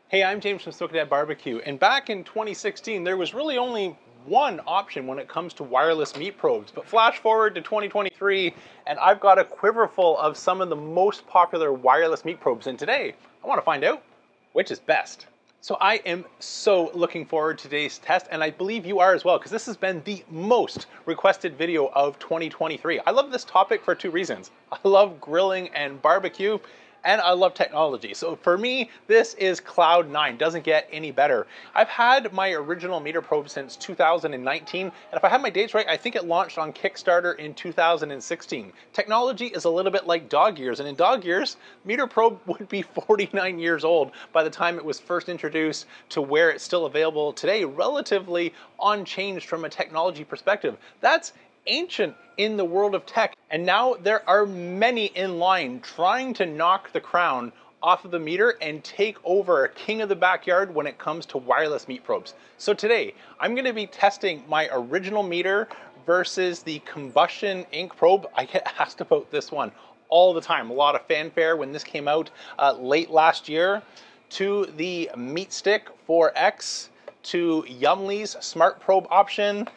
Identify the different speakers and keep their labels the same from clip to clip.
Speaker 1: Hey, I'm James from Smoking Dad Barbecue, and back in 2016, there was really only one option when it comes to wireless meat probes. But flash forward to 2023, and I've got a quiver full of some of the most popular wireless meat probes, and today, I want to find out which is best. So I am so looking forward to today's test, and I believe you are as well, because this has been the most requested video of 2023. I love this topic for two reasons. I love grilling and barbecue, and I love technology. So for me, this is Cloud 9. Doesn't get any better. I've had my original meter probe since 2019, and if I have my dates right, I think it launched on Kickstarter in 2016. Technology is a little bit like dog years, and in dog years, meter probe would be 49 years old by the time it was first introduced to where it's still available today, relatively unchanged from a technology perspective. That's ancient in the world of tech, and now there are many in line trying to knock the crown off of the meter and take over king of the backyard when it comes to wireless meat probes. So today I'm going to be testing my original meter versus the Combustion Inc probe. I get asked about this one all the time. A lot of fanfare when this came out late last year. To the MeatStick 4X, to Yumly's smart probe option,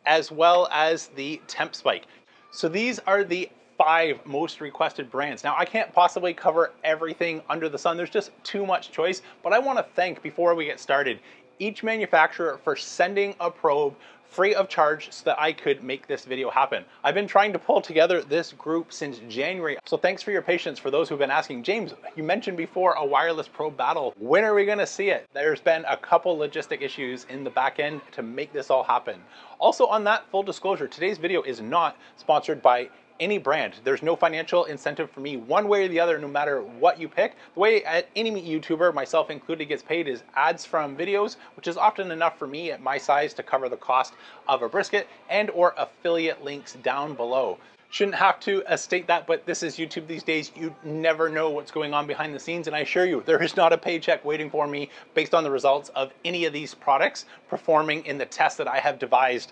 Speaker 1: as well as the TempSpike. So these are the 5 most requested brands. Now I can't possibly cover everything under the sun. There's just too much choice, but I want to thank, before we get started, each manufacturer for sending a probe free of charge so that I could make this video happen. I've been trying to pull together this group since January, so thanks for your patience. For those who've been asking, James, you mentioned before a wireless probe battle. When are we gonna see it? There's been a couple logistic issues in the back end to make this all happen. Also on that, full disclosure, today's video is not sponsored by any brand. There's no financial incentive for me one way or the other, no matter what you pick. The way any meat YouTuber, myself included, gets paid is ads from videos, which is often enough for me at my size to cover the cost of a brisket, and or affiliate links down below. Shouldn't have to state that, but this is YouTube these days. You never know what's going on behind the scenes, and I assure you, there is not a paycheck waiting for me based on the results of any of these products performing in the test that I have devised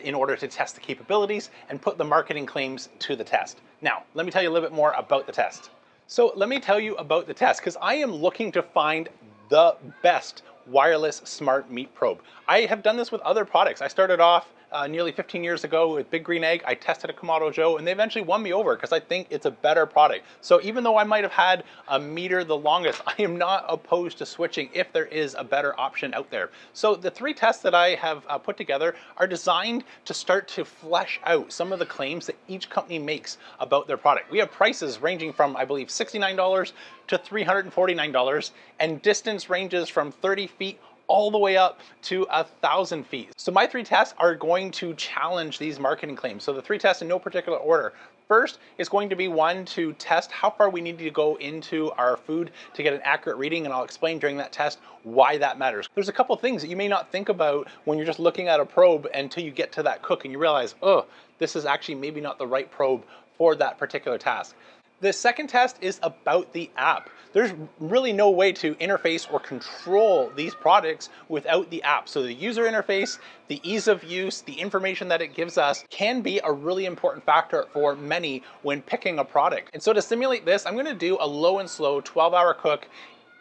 Speaker 1: in order to test the capabilities and put the marketing claims to the test. Now, let me tell you a little bit more about the test. So let me tell you about the test, because I am looking to find the best wireless smart meat probe. I have done this with other products. I started off nearly 15 years ago with Big Green Egg. I tested a Kamado Joe, and they eventually won me over because I think it's a better product. So even though I might have had a meter the longest, I am not opposed to switching if there is a better option out there. So the 3 tests that I have put together are designed to start to flesh out some of the claims that each company makes about their product. We have prices ranging from, I believe, $69 to $349, and distance ranges from 30 feet all the way up to 1,000 feet. So my 3 tests are going to challenge these marketing claims. So the 3 tests in no particular order. First is going to be one to test how far we need to go into our food to get an accurate reading, and I'll explain during that test why that matters. There's a couple things that you may not think about when you're just looking at a probe until you get to that cook and you realize, oh, this is actually maybe not the right probe for that particular task. The second test is about the app. There's really no way to interface or control these products without the app. So the user interface, the ease of use, the information that it gives us can be a really important factor for many when picking a product. And so to simulate this, I'm gonna do a low and slow 12-hour cook,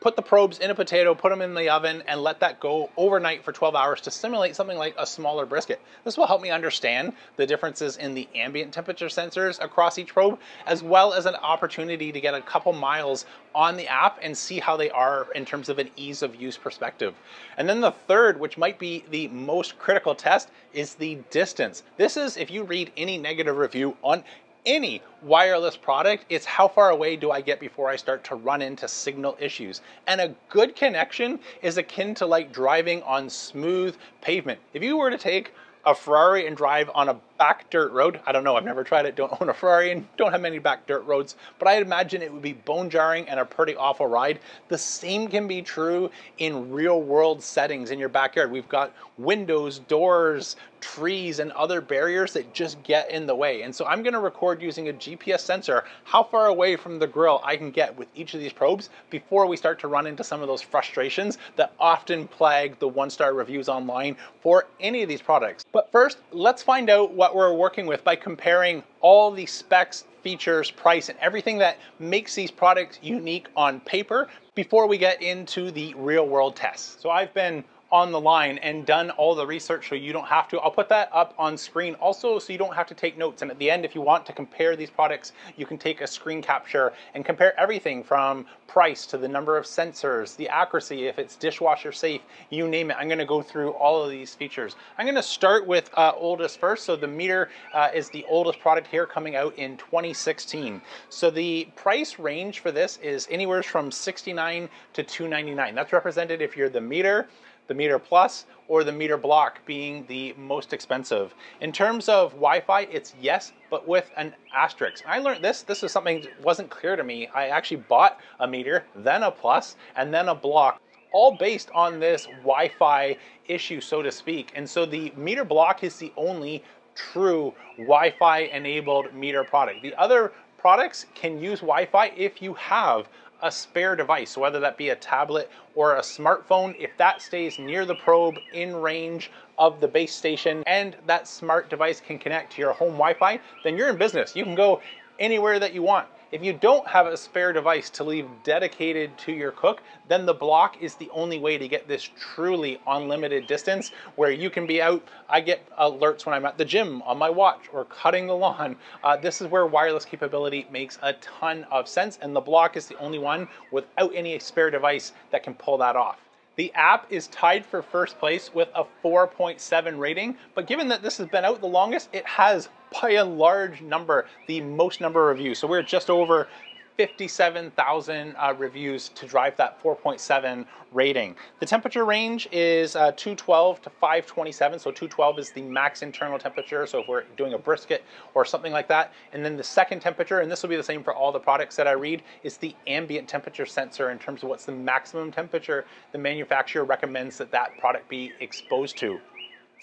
Speaker 1: put the probes in a potato, put them in the oven, and let that go overnight for 12 hours to simulate something like a smaller brisket. This will help me understand the differences in the ambient temperature sensors across each probe, as well as an opportunity to get a couple miles on the app and see how they are in terms of an ease of use perspective. And then the third, which might be the most critical test, is the distance. This is, if you read any negative review on any wireless product, it's how far away do I get before I start to run into signal issues. And a good connection is akin to like driving on smooth pavement. If you were to take a Ferrari and drive on a back dirt road, I don't know, I've never tried it, don't own a Ferrari and don't have many back dirt roads, but I'd imagine it would be bone jarring and a pretty awful ride. The same can be true in real world settings in your backyard. We've got windows, doors, trees, and other barriers that just get in the way. And so I'm gonna record using a GPS sensor how far away from the grill I can get with each of these probes before we start to run into some of those frustrations that often plague the 1-star reviews online for any of these products. But first, let's find out what what we're working with by comparing all the specs, features, price, and everything that makes these products unique on paper before we get into the real world tests. So I've been on the line and done all the research so you don't have to. I'll put that up on screen also so you don't have to take notes. And at the end, if you want to compare these products, you can take a screen capture and compare everything from price to the number of sensors, the accuracy, if it's dishwasher safe, you name it. I'm gonna go through all of these features. I'm gonna start with oldest first. So the meter is the oldest product here, coming out in 2016. So the price range for this is anywhere from $69 to $299. That's represented if you're the meter plus, or the meter block being the most expensive. In terms of Wi-Fi, it's yes, but with an asterisk. I learned this is something that wasn't clear to me. I actually bought a meter, then a plus, and then a block, all based on this Wi-Fi issue, so to speak. And so the meter block is the only true Wi-Fi enabled meter product. The other products can use Wi-Fi if you have a spare device, so whether that be a tablet or a smartphone. If that stays near the probe in range of the base station and that smart device can connect to your home Wi-Fi, then you're in business. You can go anywhere that you want. If you don't have a spare device to leave dedicated to your cook, then the block is the only way to get this truly unlimited distance where you can be out. I get alerts when I'm at the gym on my watch or cutting the lawn. This is where wireless capability makes a ton of sense, and the block is the only one without any spare device that can pull that off. The app is tied for first place with a 4.7 rating, but given that this has been out the longest, it has by a large number the most number of reviews. So we're just over 57,000 reviews to drive that 4.7 rating. The temperature range is 212 to 527, so 212 is the max internal temperature, so if we're doing a brisket or something like that. And then the second temperature, and this will be the same for all the products that I read, is the ambient temperature sensor in terms of what's the maximum temperature the manufacturer recommends that that product be exposed to.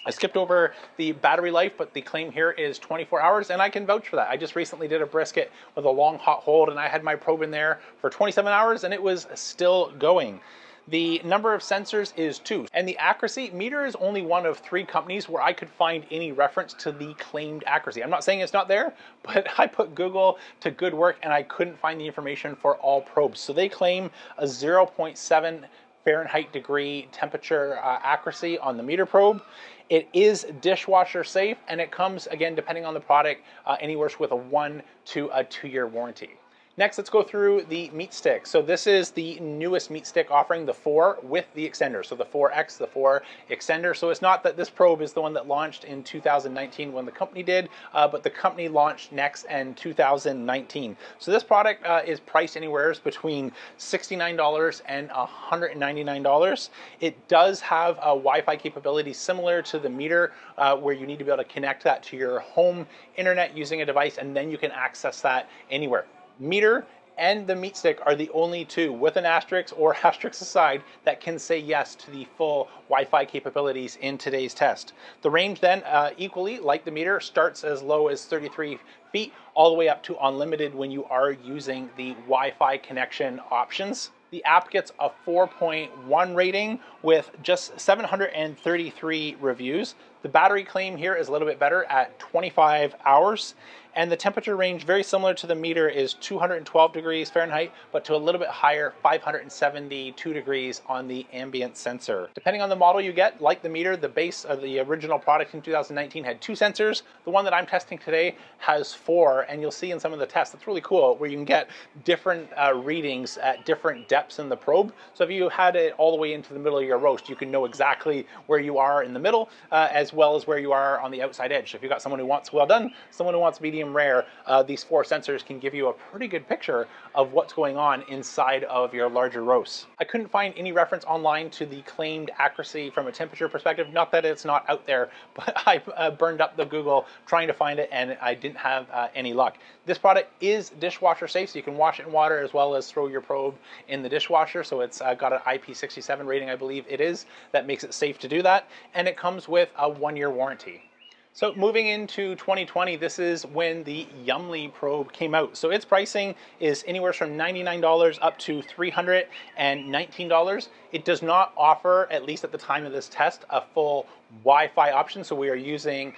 Speaker 1: I skipped over the battery life, but the claim here is 24 hours, and I can vouch for that. I just recently did a brisket with a long hot hold, and I had my probe in there for 27 hours, and it was still going. The number of sensors is 2, and the accuracy meter is only one of 3 companies where I could find any reference to the claimed accuracy. I'm not saying it's not there, but I put Google to good work, and I couldn't find the information for all probes. So they claim a 0.7 Fahrenheit degree temperature accuracy on the meter probe. It is dishwasher safe, and it comes, again, depending on the product, anywhere with a 1 to a 2-year warranty. Next, let's go through the MeatStick. So this is the newest MeatStick offering, the 4 with the extender. So the 4X, the 4 extender. So it's not that this probe is the one that launched in 2019 when the company did, but the company launched next in 2019. So this product is priced anywhere between $69 and $199. It does have a Wi-Fi capability similar to the meter, where you need to be able to connect that to your home internet using a device, and then you can access that anywhere. Meter and the MeatStick are the only 2 with an asterisk or asterisk aside that can say yes to the full Wi-Fi capabilities in today's test. The range then, equally like the meter, starts as low as 33 feet all the way up to unlimited when you are using the Wi-Fi connection options. The app gets a 4.1 rating with just 733 reviews. The battery claim here is a little bit better at 25 hours. And the temperature range, very similar to the meter, is 212 degrees Fahrenheit, but to a little bit higher, 572 degrees on the ambient sensor. Depending on the model you get, like the meter, the base of the original product in 2019 had 2 sensors. The one that I'm testing today has 4, and you'll see in some of the tests, it's really cool, where you can get different readings at different depths in the probe. So if you had it all the way into the middle of your roast, you can know exactly where you are in the middle, as well as where you are on the outside edge. So if you've got someone who wants well done, someone who wants medium rare, these 4 sensors can give you a pretty good picture of what's going on inside of your larger roasts. I couldn't find any reference online to the claimed accuracy from a temperature perspective. Not that it's not out there, but I burned up the Google trying to find it, and I didn't have any luck. This product is dishwasher safe, so you can wash it in water as well as throw your probe in the dishwasher. So it's got an IP67 rating, I believe it is, that makes it safe to do that. And it comes with a 1-year warranty. So moving into 2020, this is when the Yummly probe came out. So its pricing is anywhere from $99 up to $319. It does not offer, at least at the time of this test, a full Wi-Fi option, so we are using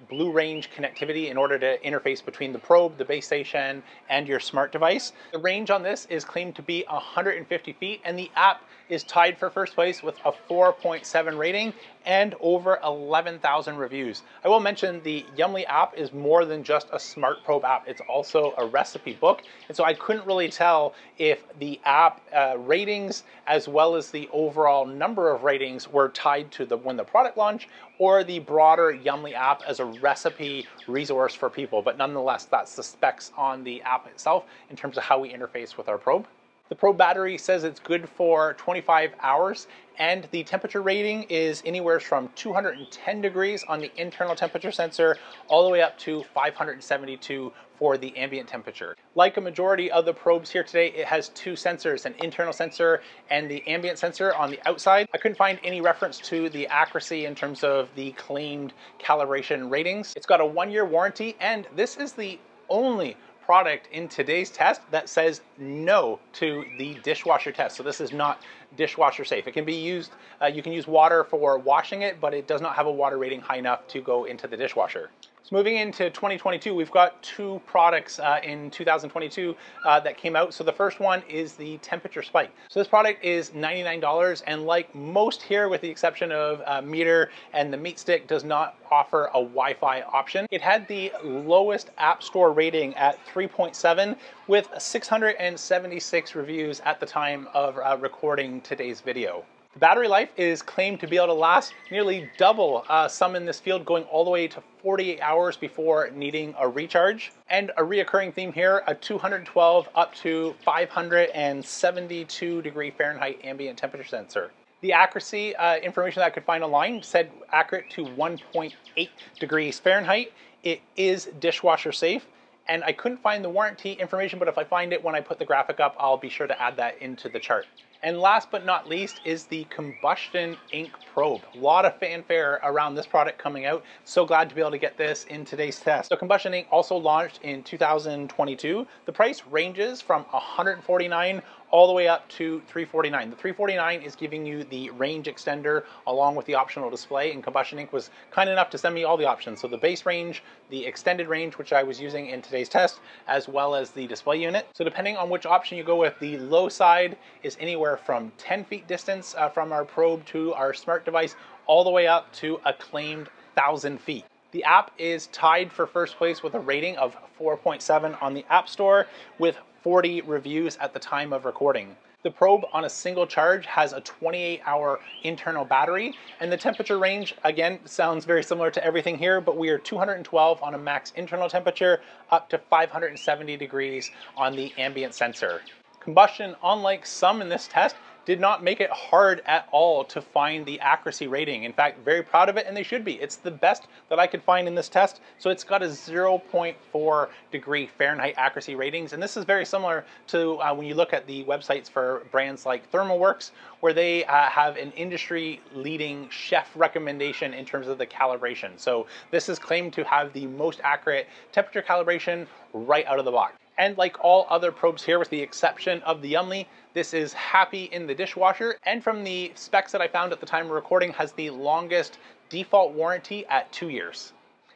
Speaker 1: Blue Range connectivity in order to interface between the probe, the base station, and your smart device. The range on this is claimed to be 150 feet, and the app is tied for first place with a 4.7 rating and over 11,000 reviews. I will mention the Yummly app is more than just a smart probe app. It's also a recipe book, and so I couldn't really tell if the app ratings as well as the overall number of ratings were tied to when the product launched or the broader Yummly app as a recipe resource for people. But nonetheless, that's the specs on the app itself in terms of how we interface with our probe. The probe battery says it's good for 25 hours, and the temperature rating is anywhere from 210 degrees on the internal temperature sensor all the way up to 572 for the ambient temperature. Like a majority of the probes here today, it has two sensors, an internal sensor and the ambient sensor on the outside. I couldn't find any reference to the accuracy in terms of the claimed calibration ratings. It's got a 1-year warranty, and this is the only product in today's test that says no to the dishwasher test. So this is not dishwasher safe. It can be used, you can use water for washing it, but it does not have a water rating high enough to go into the dishwasher. So moving into 2022, we've got two products in 2022 that came out. So the first one is the TempSpike. So this product is $99, and like most here, with the exception of Meter and the MeatStick, does not offer a Wi-Fi option. It had the lowest App Store rating at 3.7 with 676 reviews at the time of recording today's video. The battery life is claimed to be able to last nearly double some in this field, going all the way to 48 hours before needing a recharge. And a reoccurring theme here, a 212 up to 572 degree Fahrenheit ambient temperature sensor. The accuracy information that I could find online said accurate to 1.8 degrees Fahrenheit. It is dishwasher safe. And I couldn't find the warranty information, but if I find it when I put the graphic up, I'll be sure to add that into the chart. And last but not least is the Combustion Inc probe. A lot of fanfare around this product coming out. So glad to be able to get this in today's test. So Combustion Inc also launched in 2022. The price ranges from $149 all the way up to $349. The $349 is giving you the range extender along with the optional display, and Combustion Inc was kind enough to send me all the options. So the base range, the extended range, which I was using in today's test, as well as the display unit. So depending on which option you go with, the low side is anywhere from 10 feet distance from our probe to our smart device, all the way up to a claimed 1,000 feet. The app is tied for first place with a rating of 4.7 on the App Store with 40 reviews at the time of recording. The probe on a single charge has a 28-hour internal battery, and the temperature range, again, sounds very similar to everything here, but we are 212 on a max internal temperature up to 570 degrees on the ambient sensor. Combustion, unlike some in this test, did not make it hard at all to find the accuracy rating. In fact, very proud of it, and they should be. It's the best that I could find in this test. So it's got a 0.4 degree Fahrenheit accuracy ratings, and this is very similar to when you look at the websites for brands like ThermoWorks, where they have an industry-leading chef recommendation in terms of the calibration. So this is claimed to have the most accurate temperature calibration right out of the box. And like all other probes here, with the exception of the Yummly, this is happy in the dishwasher, and from the specs that I found at the time of recording, has the longest default warranty at 2 years.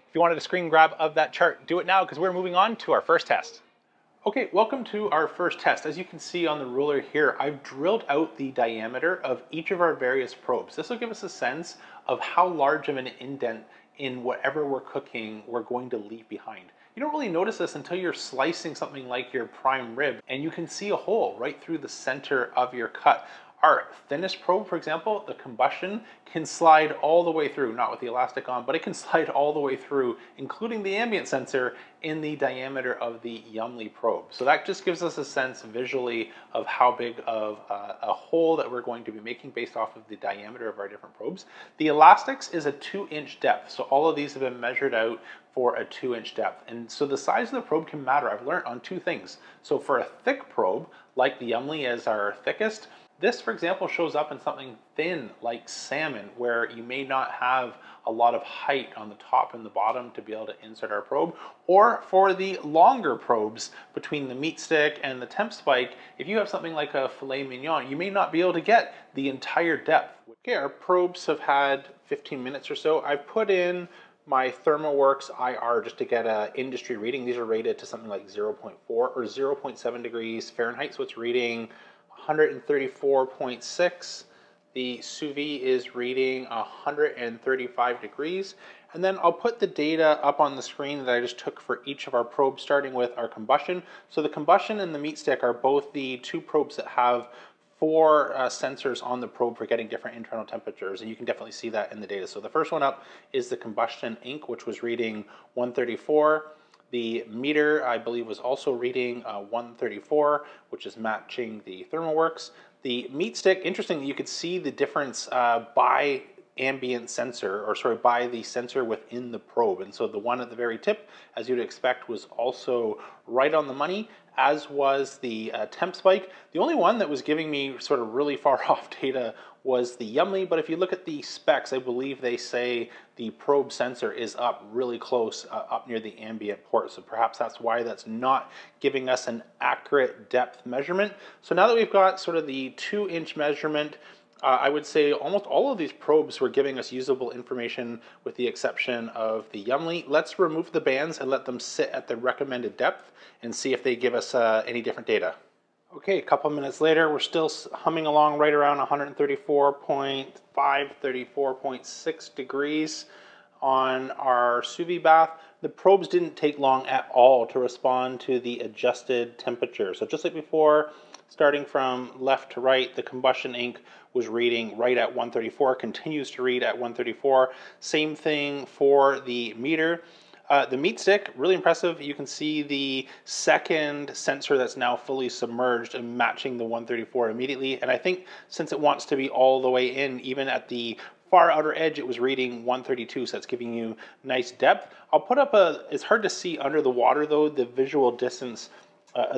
Speaker 1: If you wanted a screen grab of that chart, do it now, because we're moving on to our first test. Okay, welcome to our first test. As you can see on the ruler here, I've drilled out the diameter of each of our various probes. This will give us a sense of how large of an indent in whatever we're cooking we're going to leave behind. You don't really notice this until you're slicing something like your prime rib, and you can see a hole right through the center of your cut. Our thinnest probe, for example, the Combustion, can slide all the way through, not with the elastic on, but it can slide all the way through, including the ambient sensor, in the diameter of the Yummly probe. So that just gives us a sense visually of how big of a hole that we're going to be making based off of the diameter of our different probes. The elastics is a 2-inch depth, so all of these have been measured out for a 2-inch depth. And so the size of the probe can matter. I've learned on two things. So for a thick probe, like the Yummly as our thickest, This, for example, shows up in something thin like salmon, where you may not have a lot of height on the top and the bottom to be able to insert our probe. Or for the longer probes between the MeatStick and the TempSpike, if you have something like a filet mignon, you may not be able to get the entire depth. Okay, our probes have had 15 minutes or so. I've put in my ThermoWorks IR just to get an industry reading. These are rated to something like 0.4 or 0.7 degrees Fahrenheit, so it's reading 134.6. The sous vide is reading 135 degrees. And then I'll put the data up on the screen that I just took for each of our probes, starting with our combustion. So the combustion and the MeatStick are both the two probes that have four sensors on the probe for getting different internal temperatures, and you can definitely see that in the data. So the first one up is the Combustion Inc, which was reading 134. The meter, I believe, was also reading 134, which is matching the ThermoWorks. The MeatStick, interestingly, you could see the difference by ambient sensor, or sorry, by the sensor within the probe. And so the one at the very tip, as you'd expect, was also right on the money, as was the TempSpike. The only one that was giving me sort of really far off data was the Yummly, but if you look at the specs, I believe they say the probe sensor is up really close, up near the ambient port, so perhaps that's why that's not giving us an accurate depth measurement. So now that we've got sort of the 2-inch measurement, I would say almost all of these probes were giving us usable information with the exception of the Yummly. Let's remove the bands and let them sit at the recommended depth and see if they give us any different data. Okay, a couple minutes later, we're still humming along right around 134.5, 34.6 degrees on our sous vide bath. The probes didn't take long at all to respond to the adjusted temperature. So just like before, starting from left to right, the Combustion Inc was reading right at 134, continues to read at 134. Same thing for the meter. The MeatStick, really impressive. You can see the second sensor that's now fully submerged and matching the 134 immediately. And I think since it wants to be all the way in, even at the far outer edge, it was reading 132, so that's giving you nice depth. I'll put up it's hard to see under the water though, the visual distance,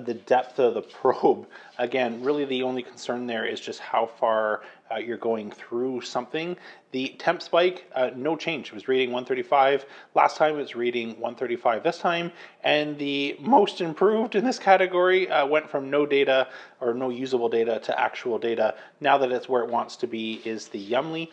Speaker 1: the depth of the probe. Again, really the only concern there is just how far you're going through something. The TempSpike, no change. It was reading 135. Last time it was reading 135 this time. And the most improved in this category went from no data or no usable data to actual data. Now that it's where it wants to be is the Yummly,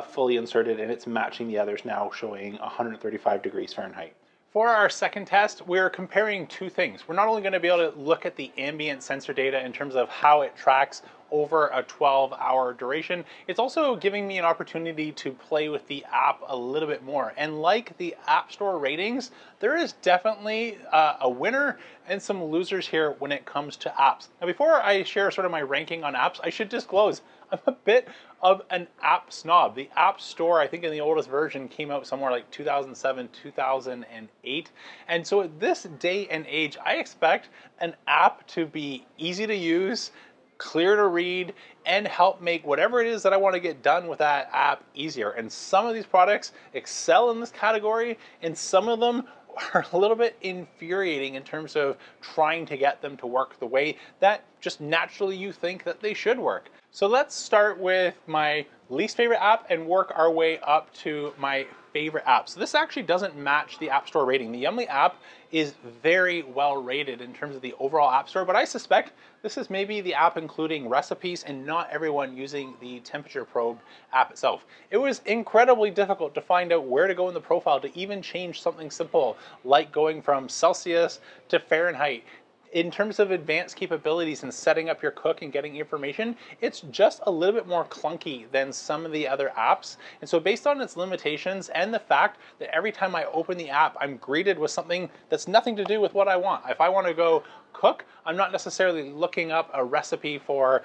Speaker 1: fully inserted, and it's matching the others now, showing 135 degrees Fahrenheit. For our second test, we're comparing two things. We're not only going to be able to look at the ambient sensor data in terms of how it tracks over a 12-hour duration, it's also giving me an opportunity to play with the app a little bit more. And like the App Store ratings, there is definitely a winner and some losers here when it comes to apps. Now, before I share sort of my ranking on apps, I should disclose I'm a bit of an app snob. The App Store, I think in the oldest version, came out somewhere like 2007, 2008. And so at this day and age, I expect an app to be easy to use, clear to read, and help make whatever it is that I want to get done with that app easier. And some of these products excel in this category, and some of them are a little bit infuriating in terms of trying to get them to work the way that just naturally you think that they should work. So let's start with my least favorite app and work our way up to my favorite app. So this actually doesn't match the App Store rating. The Yummly app is very well rated in terms of the overall App Store, but I suspect this is maybe the app including recipes and not everyone using the temperature probe app itself. It was incredibly difficult to find out where to go in the profile to even change something simple like going from Celsius to Fahrenheit. In terms of advanced capabilities and setting up your cook and getting information, it's just a little bit more clunky than some of the other apps. And so based on its limitations and the fact that every time I open the app, I'm greeted with something that's nothing to do with what I want. If I want to go cook, I'm not necessarily looking up a recipe for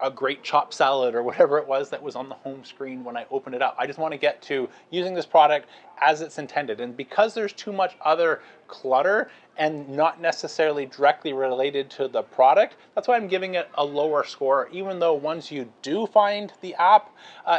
Speaker 1: a great chopped salad or whatever it was that was on the home screen when I open it up. I just want to get to using this product as it's intended. And because there's too much other clutter and not necessarily directly related to the product, that's why I'm giving it a lower score, even though once you do find the app,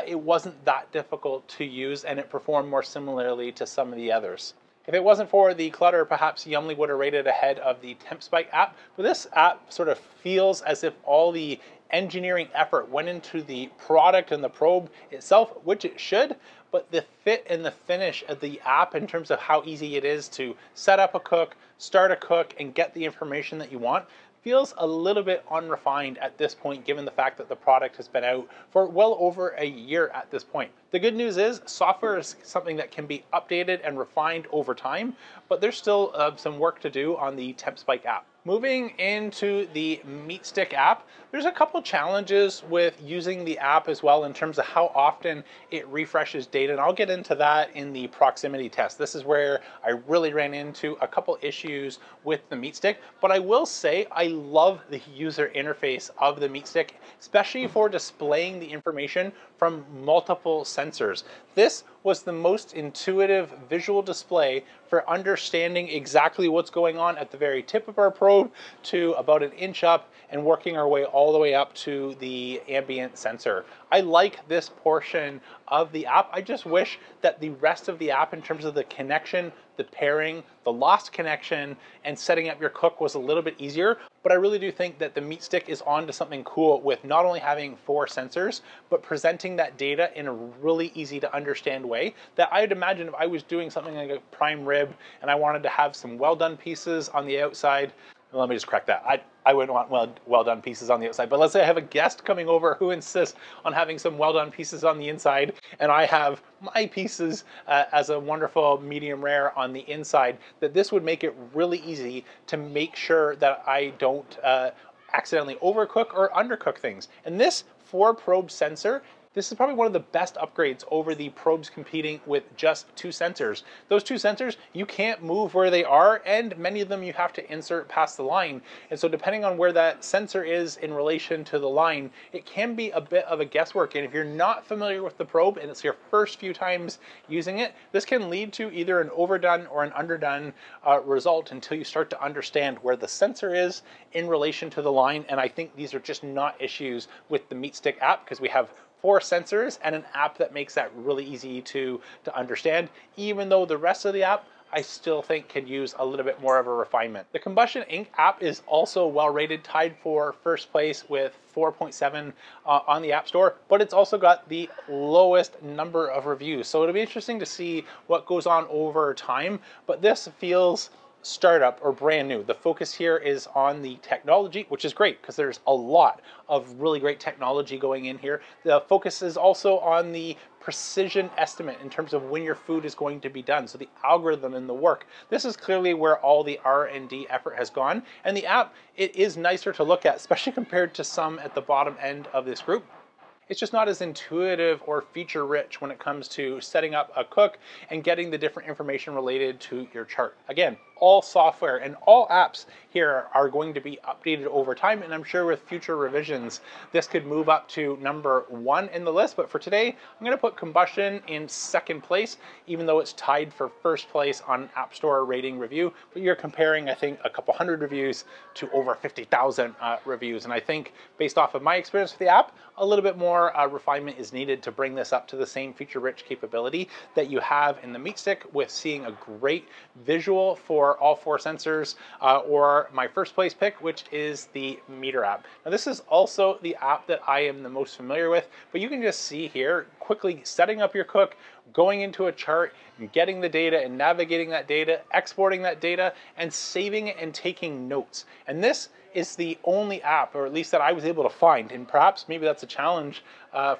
Speaker 1: it wasn't that difficult to use and it performed more similarly to some of the others. If it wasn't for the clutter, perhaps Yummly would have rated ahead of the TempSpike app, but this app sort of feels as if all the engineering effort went into the product and the probe itself, which it should, but the fit and the finish of the app in terms of how easy it is to set up a cook, start a cook, and get the information that you want feels a little bit unrefined at this point, given the fact that the product has been out for well over a year at this point. The good news is software is something that can be updated and refined over time, but there's still some work to do on the TempSpike app. Moving into the MeatStick app, there's a couple challenges with using the app as well in terms of how often it refreshes data, and I'll get into that in the proximity test. This is where I really ran into a couple issues with the MeatStick, but I will say I love the user interface of the MeatStick, especially for displaying the information from multiple sensors. This was the most intuitive visual display for understanding exactly what's going on at the very tip of our probe to about an inch up and working our way all the way up to the ambient sensor. I like this portion of the app. I just wish that the rest of the app in terms of the connection, the pairing, the lost connection, and setting up your cook was a little bit easier. But I really do think that the MeatStick is on to something cool with not only having 4 sensors, but presenting that data in a really easy to understand way that I would imagine if I was doing something like a prime rib and I wanted to have some well done pieces on the outside. Well, let me just correct that. I wouldn't want well done pieces on the outside, but let's say I have a guest coming over who insists on having some well done pieces on the inside, and I have my pieces as a wonderful medium rare on the inside, that this would make it really easy to make sure that I don't accidentally overcook or undercook things. And this 4 probe sensor, this is probably one of the best upgrades over the probes competing with just 2 sensors. Those 2 sensors, you can't move where they are, and many of them you have to insert past the line. And so depending on where that sensor is in relation to the line, it can be a bit of a guesswork. And if you're not familiar with the probe and it's your first few times using it, this can lead to either an overdone or an underdone result until you start to understand where the sensor is in relation to the line. And I think these are just not issues with the MeatStick app, because we have 4 sensors and an app that makes that really easy to understand, even though the rest of the app I still think can use a little bit more of a refinement. The Combustion Inc. app is also well rated, tied for first place with 4.7 on the App Store, but it's also got the lowest number of reviews. So it'll be interesting to see what goes on over time, but this feels startup or brand new. The focus here is on the technology, which is great because there's a lot of really great technology going in here. The focus is also on the precision estimate in terms of when your food is going to be done. So the algorithm and the work. This is clearly where all the R&D effort has gone. And the app, it is nicer to look at, especially compared to some at the bottom end of this group. It's just not as intuitive or feature rich when it comes to setting up a cook and getting the different information related to your chart. Again, all software and all apps here are going to be updated over time, and I'm sure with future revisions this could move up to number 1 in the list. But for today, I'm going to put Combustion in second place, even though it's tied for first place on App Store rating review. But you're comparing, I think, a couple hundred reviews to over 50,000 reviews, and I think based off of my experience with the app, a little bit more refinement is needed to bring this up to the same feature-rich capability that you have in the MeatStick, with seeing a great visual for all 4 sensors, or my first place pick, which is the Meter app. Now this is also the app that I am the most familiar with, but you can just see here quickly setting up your cook, going into a chart, and getting the data and navigating that data, exporting that data, and saving it and taking notes. And this is the only app, or at least that I was able to find, and perhaps maybe that's a challenge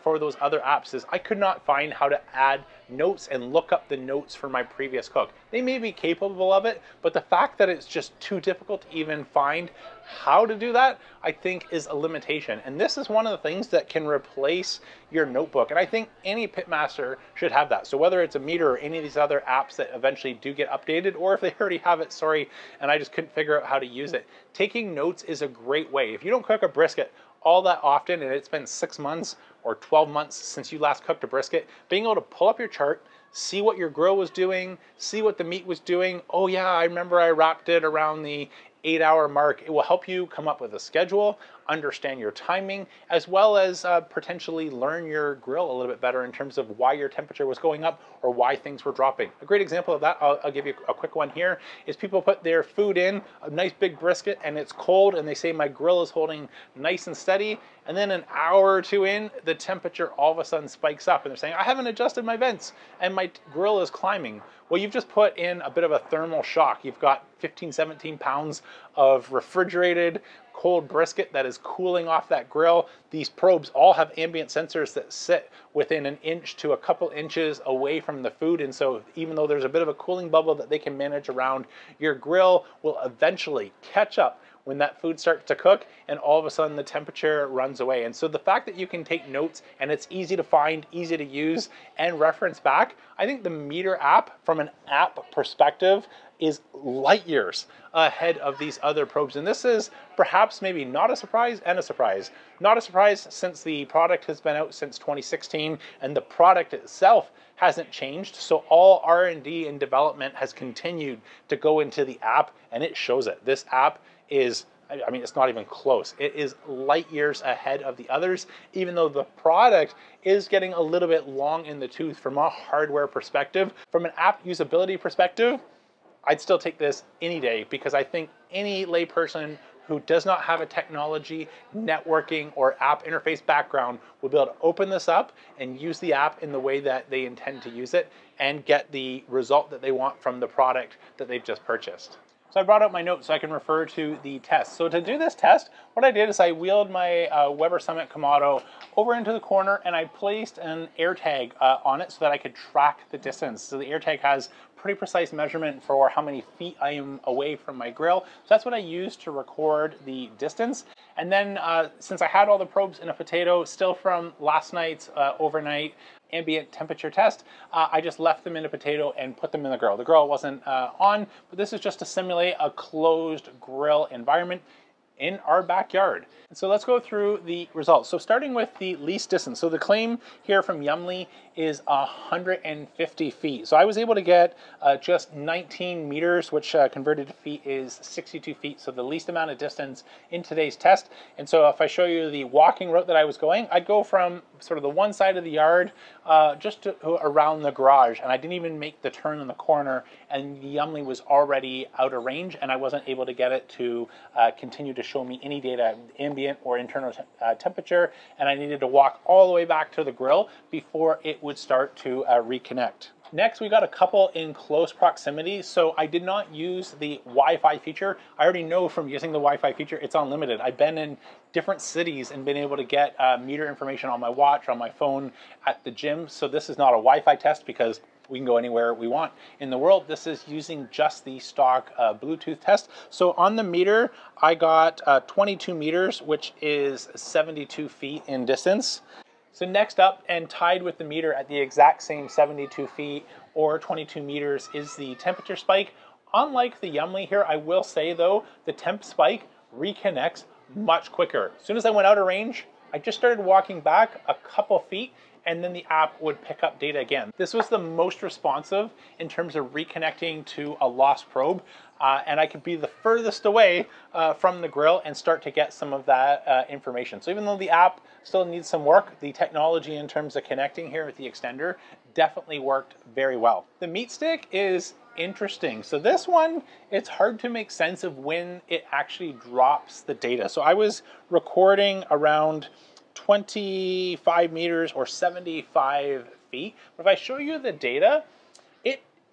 Speaker 1: for those other apps, is I could not find how to add notes and look up the notes for my previous cook. They may be capable of it, but the fact that it's just too difficult to even find how to do that, I think is a limitation. And this is one of the things that can replace your notebook. And I think any pitmaster should have that. So whether it's a Meter or any of these other apps that eventually do get updated, or if they already have it, sorry, and I just couldn't figure out how to use it, taking notes is a great way. If you don't cook a brisket all that often, and it's been 6 months or 12 months since you last cooked a brisket, being able to pull up your chart, see what your grill was doing, see what the meat was doing. Oh yeah, I remember I wrapped it around the 8-hour mark. It will help you come up with a schedule, understand your timing, as well as potentially learn your grill a little bit better in terms of why your temperature was going up or why things were dropping. A great example of that, I'll give you a quick one here, is people put their food in, a nice big brisket, and it's cold, and they say my grill is holding nice and steady, and then an hour or two in, the temperature all of a sudden spikes up, and they're saying, I haven't adjusted my vents, and my grill is climbing. Well, you've just put in a bit of a thermal shock. You've got 15, 17 pounds of refrigerated cold brisket that is cooling off that grill. These probes all have ambient sensors that sit within an inch to a couple inches away from the food, and so even though there's a bit of a cooling bubble that they can manage around, your grill will eventually catch up when that food starts to cook, and all of a sudden the temperature runs away. And so the fact that you can take notes and it's easy to find, easy to use, and reference back, I think the Meter app, from an app perspective, is light years ahead of these other probes. And this is perhaps maybe not a surprise and a surprise. Not a surprise since the product has been out since 2016 and the product itself hasn't changed. So all R&D and development has continued to go into the app, and it shows it. This app is, I mean, it's not even close. It is light years ahead of the others, even though the product is getting a little bit long in the tooth from a hardware perspective. From an app usability perspective, I'd still take this any day, because I think any layperson who does not have a technology, networking, or app interface background will be able to open this up and use the app in the way that they intend to use it and get the result that they want from the product that they've just purchased. So I brought out my notes so I can refer to the test. So to do this test, what I did is I wheeled my Weber Summit Kamado over into the corner, and I placed an air tag on it so that I could track the distance. So the air tag has pretty precise measurement for how many feet I am away from my grill. So that's what I used to record the distance. And then since I had all the probes in a potato still from last night's overnight ambient temperature test, I just left them in a potato and put them in the grill. The grill wasn't on, but this is just to simulate a closed grill environment in our backyard. And so let's go through the results. So starting with the least distance. So the claim here from Yumly is 150 feet. So I was able to get just 19 meters, which converted to feet is 62 feet. So the least amount of distance in today's test. And so if I show you the walking route that I was going, I'd go from sort of the one side of the yard just to around the garage. And I didn't even make the turn in the corner, and the Yumly was already out of range, and I wasn't able to get it to continue to show me any data, ambient or internal temperature, and I needed to walk all the way back to the grill before it would start to reconnect. Next, we got a couple in close proximity. So I did not use the Wi-Fi feature. I already know from using the Wi-Fi feature, it's unlimited. I've been in different cities and been able to get meter information on my watch, on my phone, at the gym. So this is not a Wi-Fi test because we can go anywhere we want in the world. This is using just the stock Bluetooth test. So on the meter, I got 22 meters, which is 72 feet in distance. So next up, and tied with the meter at the exact same 72 feet or 22 meters, is the temperature spike. Unlike the Yumly here, I will say though, the TempSpike reconnects much quicker. As soon as I went out of range, I just started walking back a couple feet, and then the app would pick up data again. This was the most responsive in terms of reconnecting to a lost probe, and I could be the furthest away from the grill and start to get some of that information. So even though the app still needs some work, the technology in terms of connecting here with the extender definitely worked very well. The MeatStick is interesting. So this one, it's hard to make sense of when it actually drops the data. So I was recording around 25 meters or 75 feet. But if I show you the data,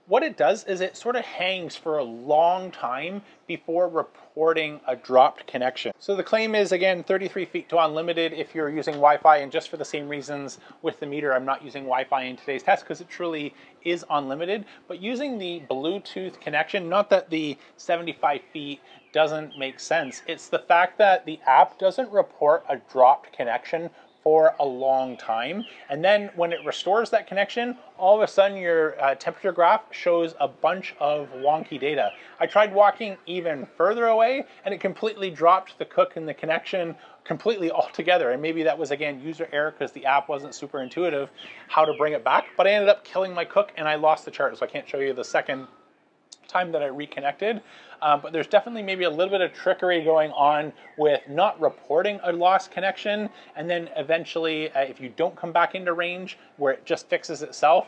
Speaker 1: what it does is it sort of hangs for a long time before reporting a dropped connection. So the claim is, again, 33 feet to unlimited if you're using Wi-Fi, and just for the same reasons with the meter, I'm not using Wi-Fi in today's test because it truly is unlimited. But using the Bluetooth connection, not that the 75 feet doesn't make sense, it's the fact that the app doesn't report a dropped connection for a long time, and then when it restores that connection, all of a sudden your temperature graph shows a bunch of wonky data. I tried walking even further away, and it completely dropped the cook and the connection completely altogether. And maybe that was, again, user error because the app wasn't super intuitive how to bring it back. But I ended up killing my cook, and I lost the chart, so I can't show you the second time that I reconnected. But there's definitely maybe a little bit of trickery going on with not reporting a lost connection, and then eventually if you don't come back into range where it just fixes itself,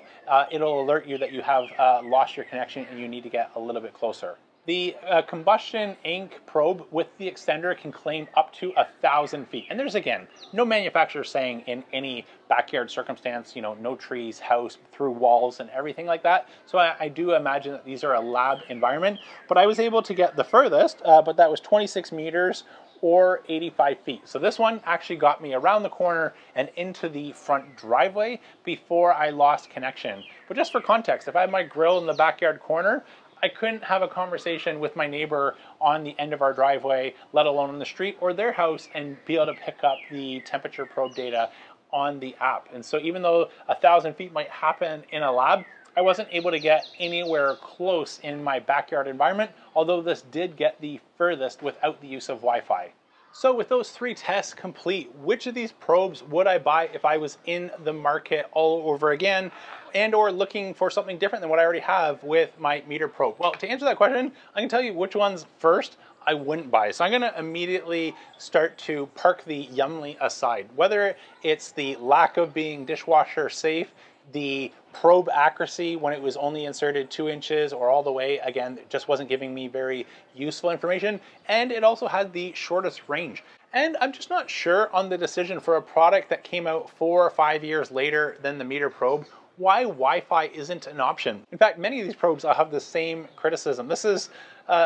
Speaker 1: it'll alert you that you have lost your connection and you need to get a little bit closer. The Combustion Inc. probe with the extender can claim up to 1,000 feet. And there's, again, no manufacturer saying in any backyard circumstance, you know, no trees, house, through walls and everything like that. So I do imagine that these are a lab environment. But I was able to get the furthest, but that was 26 meters or 85 feet. So this one actually got me around the corner and into the front driveway before I lost connection. But just for context, if I had my grill in the backyard corner, I couldn't have a conversation with my neighbor on the end of our driveway, let alone on the street or their house, and be able to pick up the temperature probe data on the app. And so even though 1,000 feet might happen in a lab, I wasn't able to get anywhere close in my backyard environment, although this did get the furthest without the use of Wi-Fi. So with those 3 tests complete, which of these probes would I buy if I was in the market all over again, and or looking for something different than what I already have with my meter probe? Well, to answer that question, I can tell you which ones first I wouldn't buy. So I'm gonna immediately start to park the Yummly aside. Whether it's the lack of being dishwasher safe, the probe accuracy when it was only inserted 2 inches or all the way, again, it just wasn't giving me very useful information, and it also had the shortest range. And I'm just not sure on the decision for a product that came out 4 or 5 years later than the meter probe, why Wi-Fi isn't an option. In fact, many of these probes will have the same criticism. This is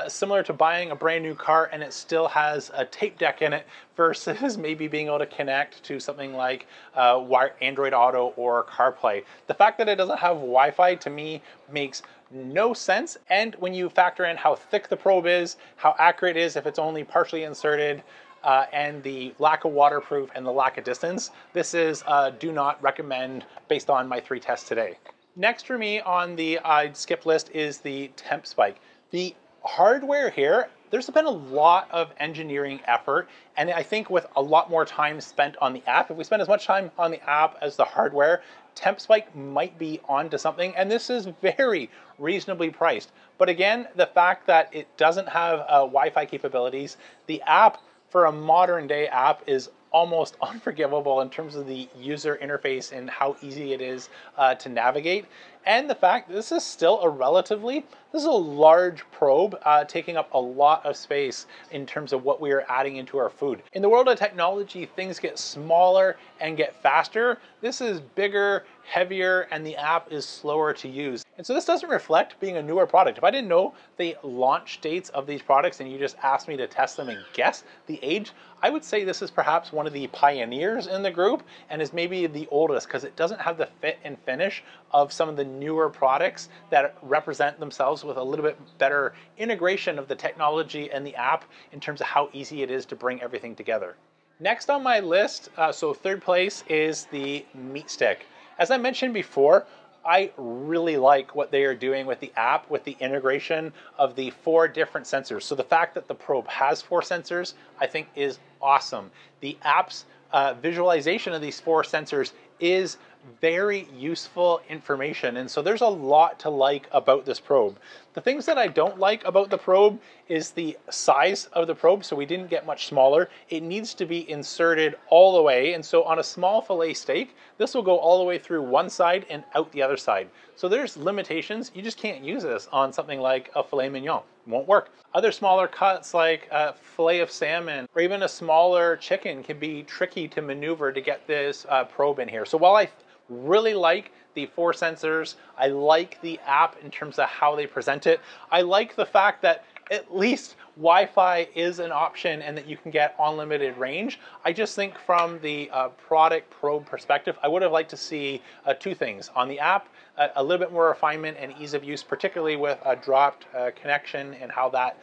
Speaker 1: similar to buying a brand new car and it still has a tape deck in it versus maybe being able to connect to something like Android Auto or CarPlay. The fact that it doesn't have Wi-Fi to me makes no sense. And when you factor in how thick the probe is, how accurate it is if it's only partially inserted, and the lack of waterproof and the lack of distance, this is do not recommend based on my 3 tests today. Next for me on the I'd skip list is the TempSpike. The hardware here, there's been a lot of engineering effort, and I think with a lot more time spent on the app, if we spend as much time on the app as the hardware, TempSpike might be onto something, and this is very reasonably priced. But again, the fact that it doesn't have Wi-Fi capabilities, the app for a modern day app is almost unforgivable in terms of the user interface and how easy it is to navigate. And the fact that this is still this is a large probe taking up a lot of space in terms of what we are adding into our food. In the world of technology, things get smaller and get faster. This is bigger, heavier, and the app is slower to use. And so this doesn't reflect being a newer product. If I didn't know the launch dates of these products and you just asked me to test them and guess the age, I would say this is perhaps one of the pioneers in the group and is maybe the oldest because it doesn't have the fit and finish of some of the newer products that represent themselves with a little bit better integration of the technology and the app in terms of how easy it is to bring everything together. Next on my list, so 3rd place, is the MeatStick. As I mentioned before, I really like what they are doing with the app, with the integration of the 4 different sensors. So the fact that the probe has 4 sensors, I think is awesome. The app's visualization of these 4 sensors is very useful information. And so there's a lot to like about this probe. The things that I don't like about the probe is the size of the probe. So we didn't get much smaller. It needs to be inserted all the way. And so on a small fillet steak, this will go all the way through one side and out the other side. So there's limitations. You just can't use this on something like a filet mignon. It won't work. Other smaller cuts like a fillet of salmon or even a smaller chicken can be tricky to maneuver to get this probe in here. So while I really like the 4 sensors, I like the app in terms of how they present it, I like the fact that at least Wi-Fi is an option and that you can get unlimited range. I just think from the product probe perspective, I would have liked to see 2 things. On the app, a little bit more refinement and ease of use, particularly with a dropped connection and how that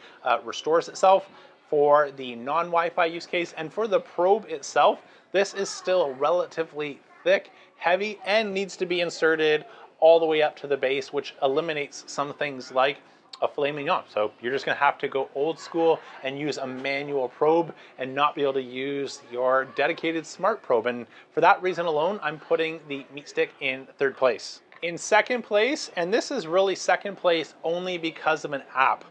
Speaker 1: restores itself for the non-Wi-Fi use case. And for the probe itself, this is still relatively thick, heavy, and needs to be inserted all the way up to the base, which eliminates some things like a filet mignon. So you're just gonna have to go old school and use a manual probe and not be able to use your dedicated smart probe. And for that reason alone, I'm putting the MeatStick in 3rd place. In second place, and this is really second place only because of an app.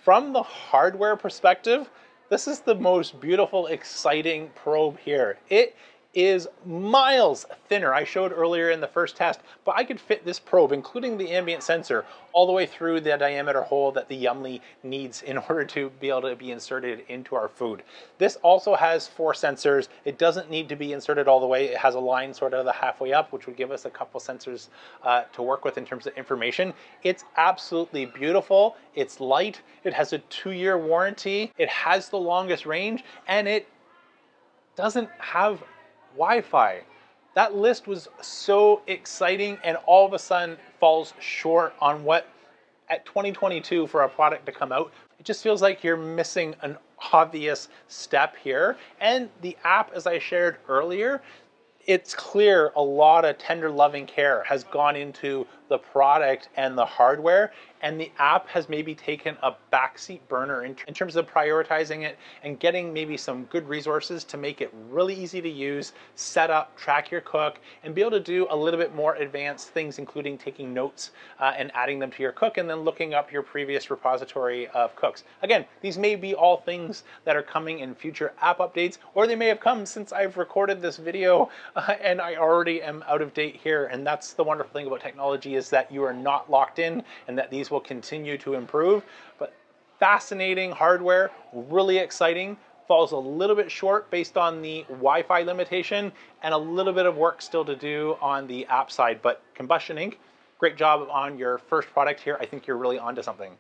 Speaker 1: From the hardware perspective, this is the most beautiful, exciting probe here. It is miles thinner. I showed earlier in the first test, but I could fit this probe, including the ambient sensor, all the way through the diameter hole that the Yummly needs in order to be able to be inserted into our food. This also has 4 sensors. It doesn't need to be inserted all the way. It has a line sort of the halfway up, which would give us a couple sensors to work with in terms of information. It's absolutely beautiful. It's light. It has a 2-year warranty. It has the longest range, and it doesn't have Wi-Fi. That list was so exciting, and all of a sudden falls short on what at 2022 for a product to come out. It just feels like you're missing an obvious step here. And the app, as I shared earlier, it's clear a lot of tender loving care has gone into the product and the hardware, and the app has maybe taken a backseat burner in terms of prioritizing it and getting maybe some good resources to make it really easy to use, set up, track your cook, and be able to do a little bit more advanced things, including taking notes and adding them to your cook, and then looking up your previous repository of cooks. Again, these may be all things that are coming in future app updates, or they may have come since I've recorded this video and I already am out of date here. And that's the wonderful thing about technology, is that you are not locked in and that these will continue to improve. But fascinating hardware, really exciting, falls a little bit short based on the Wi-Fi limitation, and a little bit of work still to do on the app side. But Combustion Inc, great job on your first product here. I think you're really onto something.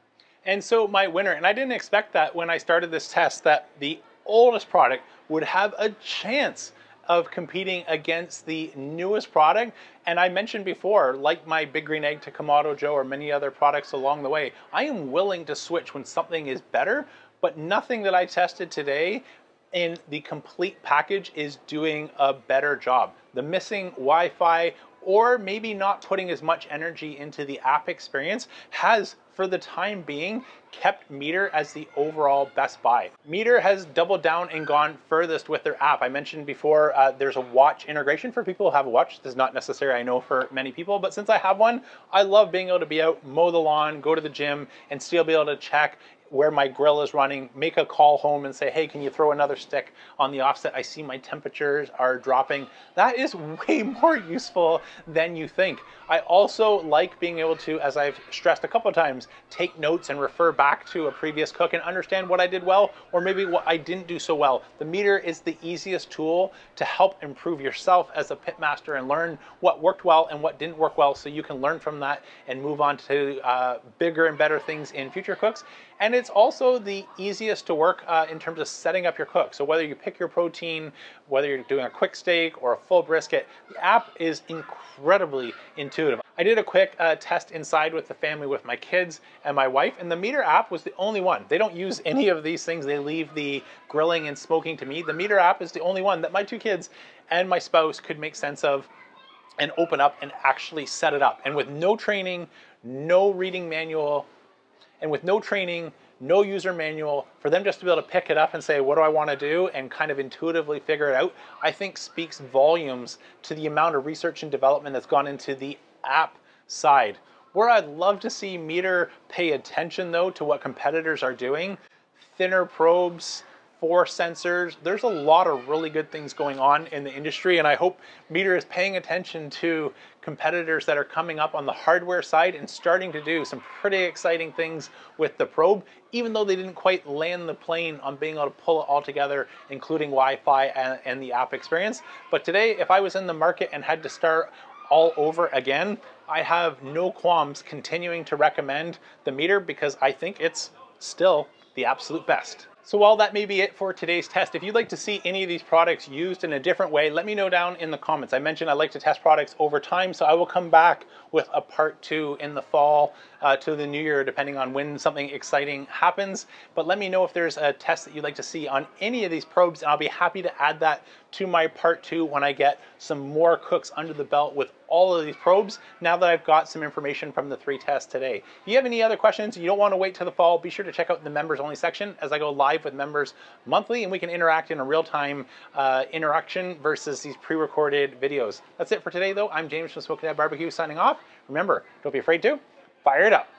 Speaker 1: And so my winner, and I didn't expect that when I started this test, that the oldest product would have a chance of competing against the newest product. And I mentioned before, like my Big Green Egg to Kamado Joe or many other products along the way, I am willing to switch when something is better, but nothing that I tested today in the complete package is doing a better job. The missing Wi-Fi, or maybe not putting as much energy into the app experience, has, for the time being, kept Meater as the overall best buy. Meater has doubled down and gone furthest with their app. I mentioned before there's a watch integration for people who have a watch. This is not necessary, I know, for many people, but since I have one, I love being able to be out, mow the lawn, go to the gym, and still be able to check where my grill is running, make a call home and say, hey, can you throw another stick on the offset? I see my temperatures are dropping. That is way more useful than you think. I also like being able to, as I've stressed a couple of times, take notes and refer back to a previous cook and understand what I did well, or maybe what I didn't do so well. The Meater is the easiest tool to help improve yourself as a pitmaster and learn what worked well and what didn't work well, so you can learn from that and move on to bigger and better things in future cooks. And it's also the easiest to work in terms of setting up your cook. So whether you pick your protein, whether you're doing a quick steak or a full brisket, the app is incredibly intuitive. I did a quick test inside with the family, with my kids and my wife, and the Meater app was the only one. They don't use any of these things. They leave the grilling and smoking to me. The Meater app is the only one that my 2 kids and my spouse could make sense of and open up and actually set it up. And with no training, no reading manual, and with no training, no user manual, for them just to be able to pick it up and say, what do I want to do, and kind of intuitively figure it out, I think speaks volumes to the amount of research and development that's gone into the app side. Where I'd love to see Meater pay attention, though, to what competitors are doing, thinner probes, 4 sensors. There's a lot of really good things going on in the industry, and I hope Meater is paying attention to competitors that are coming up on the hardware side and starting to do some pretty exciting things with the probe, even though they didn't quite land the plane on being able to pull it all together, including Wi-Fi and the app experience. But today, if I was in the market and had to start all over again, I have no qualms continuing to recommend the Meater, because I think it's still the absolute best. So while that may be it for today's test, if you'd like to see any of these products used in a different way, let me know down in the comments. I mentioned I like to test products over time, so I will come back with a part 2 in the fall to the new year, depending on when something exciting happens. But let me know if there's a test that you'd like to see on any of these probes, and I'll be happy to add that to my part 2 when I get some more cooks under the belt with all of these probes, now that I've got some information from the 3 tests today. If you have any other questions, you don't want to wait till the fall, be sure to check out the members only section as I go live with members monthly, and we can interact in a real-time interaction versus these pre-recorded videos. That's it for today though. I'm James from Smoking Dad Barbecue signing off. Remember, don't be afraid to fire it up.